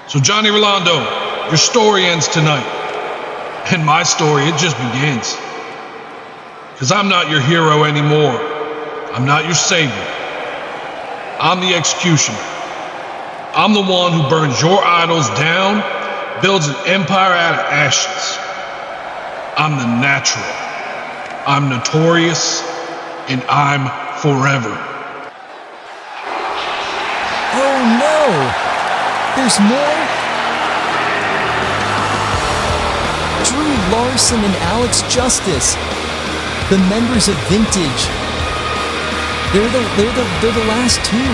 So Johnny Rolando, your story ends tonight. And my story, it just begins. Because I'm not your hero anymore. I'm not your savior. I'm the executioner. I'm the one who burns your idols down, builds an empire out of ashes. I'm the natural. I'm notorious, and I'm forever.
Oh no! There's more? Drew Larson and Alex Justice, the members of Vintage. They're the last two.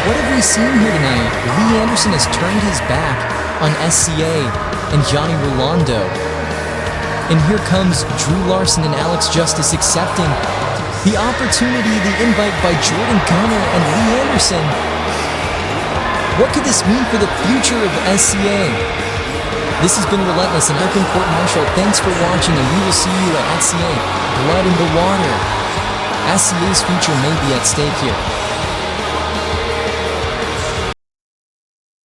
What have we seen here tonight? Lee Anderson has turned his back on SCA and Johnny Rolando. And here comes Drew Larson and Alex Justice accepting the opportunity, the invite by Jordan Gunner and Lee Anderson. What could this mean for the future of SCA? This has been Relentless, and I've been Court Marshall. Thanks for watching, and we will see you at SCA Blood in the Water. SCA's future may be at stake here.